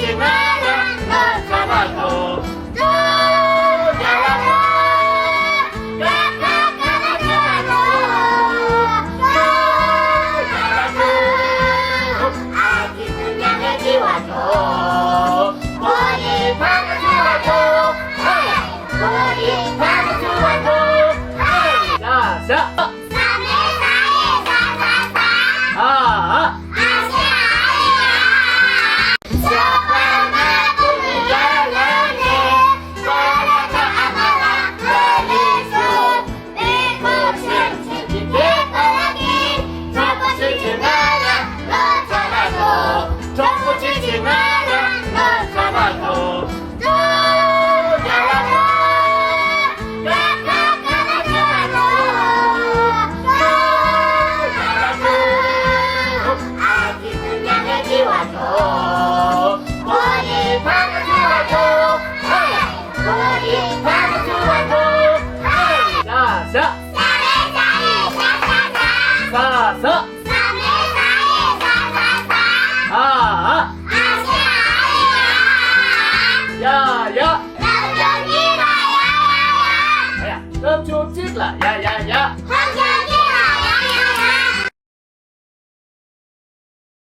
치지 마라 넌 잡아도 아기는 양을 지워줘 우리 방을 지워줘 우리 방을 지워줘 자 정보 치지 마라 넌 잡아도 아기는 양을 지워줘 우리 방을 지워줘 우리 방을 지워줘 자 사사 사사